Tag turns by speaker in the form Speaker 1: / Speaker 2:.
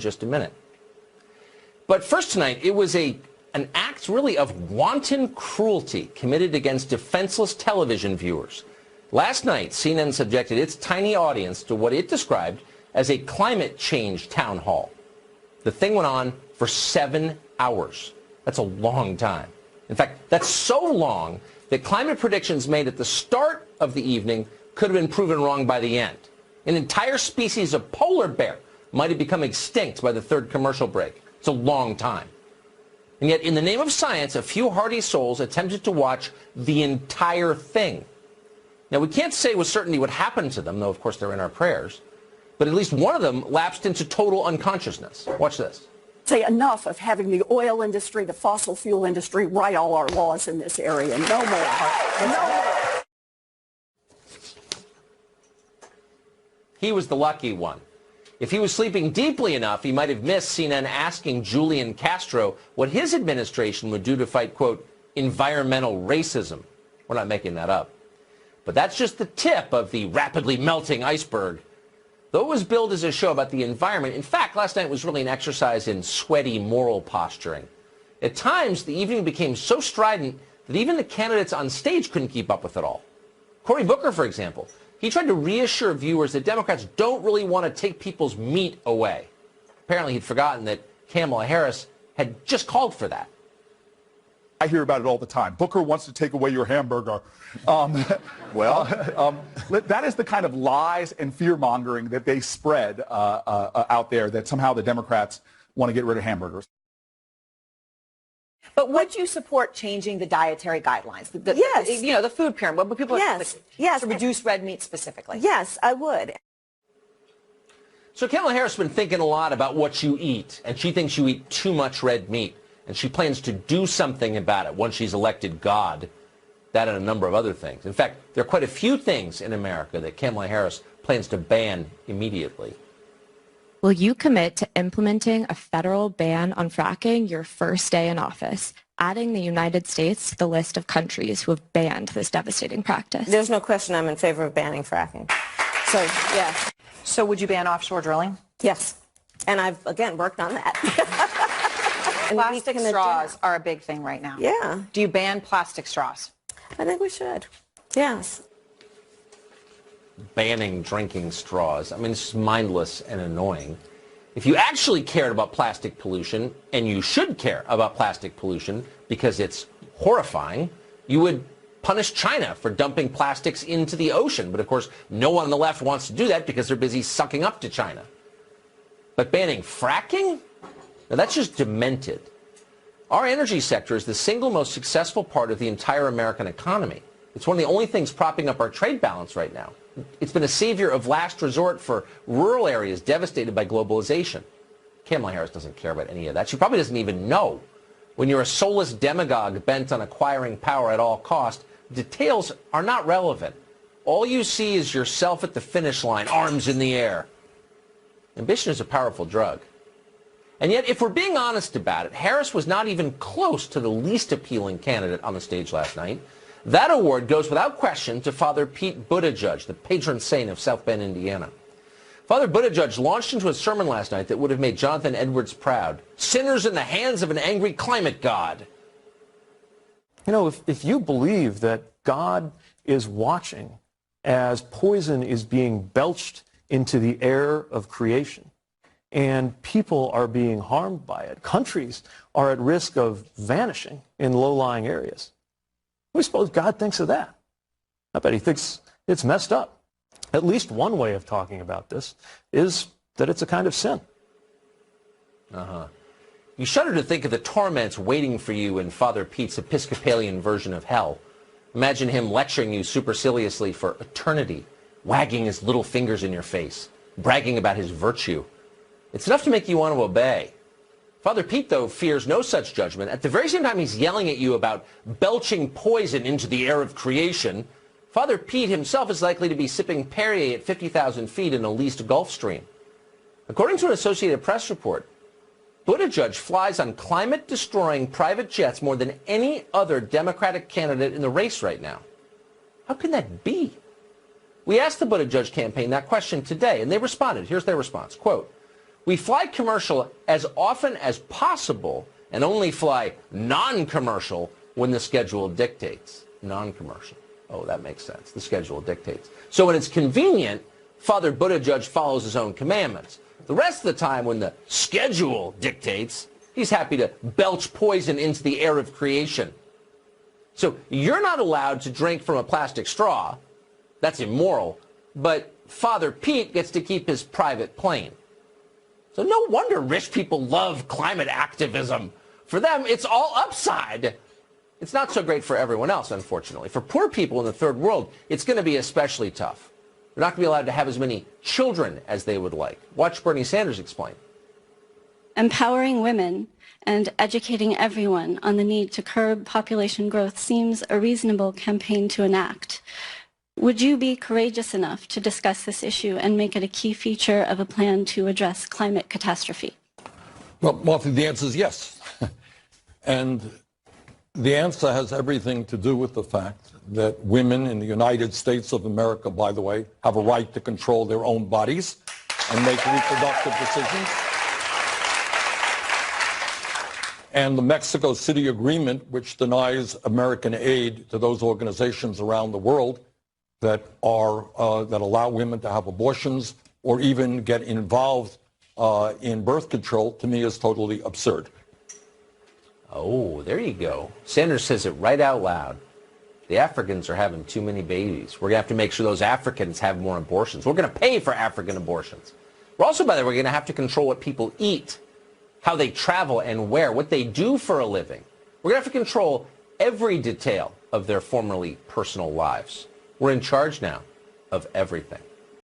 Speaker 1: just a minute. But first tonight, it was an act really of wanton cruelty committed against defenseless television viewers. Last night, CNN subjected its tiny audience to what it described as a climate change town hall. The thing went on for 7 hours. That's a long time. In fact, that's so long that climate predictions made at the start of the evening could have been proven wrong by the end. An entire species of polar bear might have become extinct by the third commercial break. It's a long time. And yet, in the name of science, a few hardy souls attempted to watch the entire thing. Now, we can't say with certainty what happened to them, though, of course, they're in our prayers. But at least one of them lapsed into total unconsciousness. Watch this.
Speaker 2: Say enough of having the oil industry, the fossil fuel industry, write all our laws in this area. No more. No more.
Speaker 1: He was the lucky one. If he was sleeping deeply enough, he might have missed CNN asking Julian Castro what his administration would do to fight, quote, environmental racism. We're not making that up. But that's just the tip of the rapidly melting iceberg. Though it was billed as a show about the environment, in fact, last night was really an exercise in sweaty moral posturing. At times, the evening became so strident that even the candidates on stage couldn't keep up with it all. Cory Booker, for example, he tried to reassure viewers that Democrats don't really want to take people's meat away. Apparently, he'd forgotten that Kamala Harris had just called for that.
Speaker 3: I hear about it all the time. Booker wants to take away your hamburger. That is the kind of lies and fear-mongering that they spread out there, that somehow the Democrats want to get rid of hamburgers.
Speaker 4: But would you support changing the dietary guidelines?
Speaker 2: Yes.
Speaker 4: You know, the food pyramid. What people
Speaker 2: yes. Yes.
Speaker 4: To reduce red meat specifically.
Speaker 2: Yes, I would.
Speaker 1: So Kamala Harris has been thinking a lot about what you eat, and she thinks you eat too much red meat. And she plans to do something about it once she's elected God. That and a number of other things. In fact, there are quite a few things in America that Kamala Harris plans to ban immediately.
Speaker 5: Will you commit to implementing a federal ban on fracking your first day in office, adding the United States to the list of countries who have banned this devastating practice?
Speaker 6: There's no question I'm in favor of banning fracking. So, yes.
Speaker 4: So would you ban offshore drilling?
Speaker 6: Yes. And I've, again, worked on that.
Speaker 4: Plastic straws are a big thing right now.
Speaker 6: Yeah.
Speaker 4: Do you ban plastic straws?
Speaker 6: I think we should. Yes.
Speaker 1: Banning drinking straws. I mean, it's just mindless and annoying. If you actually cared about plastic pollution, and you should care about plastic pollution because it's horrifying, you would punish China for dumping plastics into the ocean. But of course, no one on the left wants to do that because they're busy sucking up to China. But banning fracking? Now, that's just demented. Our energy sector is the single most successful part of the entire American economy. It's one of the only things propping up our trade balance right now. It's been a savior of last resort for rural areas devastated by globalization. Kamala Harris doesn't care about any of that. She probably doesn't even know. When you're a soulless demagogue bent on acquiring power at all cost, details are not relevant. All you see is yourself at the finish line, arms in the air. Ambition is a powerful drug. And yet, if we're being honest about it, Harris was not even close to the least appealing candidate on the stage last night. That award goes without question to Father Pete Buttigieg, the patron saint of South Bend, Indiana. Father Buttigieg launched into a sermon last night that would have made Jonathan Edwards proud. Sinners in the hands of an angry climate god.
Speaker 7: You know, if you believe that God is watching as poison is being belched into the air of creation, and people are being harmed by it, countries are at risk of vanishing in low-lying areas, what do you suppose God thinks of that? I bet he thinks it's messed up. At least one way of talking about this is that it's a kind of sin.
Speaker 1: You shudder to think of the torments waiting for you in Father Pete's Episcopalian version of hell. Imagine him lecturing you superciliously for eternity, wagging his little fingers in your face, bragging about his virtue. It's enough to make you want to obey. Father Pete, though, fears no such judgment. At the very same time he's yelling at you about belching poison into the air of creation, Father Pete himself is likely to be sipping Perrier at 50,000 feet in a leased Gulf Stream. According to an Associated Press report, Buttigieg flies on climate-destroying private jets more than any other Democratic candidate in the race right now. How can that be? We asked the Buttigieg campaign that question today, and they responded. Here's their response. Quote, We fly commercial as often as possible and only fly non-commercial when the schedule dictates. Non-commercial. Oh, that makes sense. The schedule dictates. So when it's convenient, Father Buttigieg follows his own commandments. The rest of the time, when the schedule dictates, he's happy to belch poison into the air of creation. So you're not allowed to drink from a plastic straw. That's immoral. But Father Pete gets to keep his private plane. So no wonder rich people love climate activism. For them, it's all upside. It's not so great for everyone else, unfortunately. For poor people in the third world, it's going to be especially tough. They're not going to be allowed to have as many children as they would like. Watch Bernie Sanders explain.
Speaker 8: Empowering women and educating everyone on the need to curb population growth seems a reasonable campaign to enact. Would you be courageous enough to discuss this issue and make it a key feature of a plan to address climate catastrophe?
Speaker 9: Well, Martha, the answer is yes. And the answer has everything to do with the fact that women in the United States of America, by the way, have a right to control their own bodies and make reproductive decisions. And the Mexico City Agreement, which denies American aid to those organizations around the world that allow women to have abortions or even get involved in birth control, to me is totally absurd.
Speaker 1: Oh, there you go. Sanders says it right out loud. The Africans are having too many babies. We're going to have to make sure those Africans have more abortions. We're going to pay for African abortions. We're also, by the way, we're going to have to control what people eat, how they travel and where, what they do for a living. We're going to have to control every detail of their formerly personal lives. We're in charge now of everything.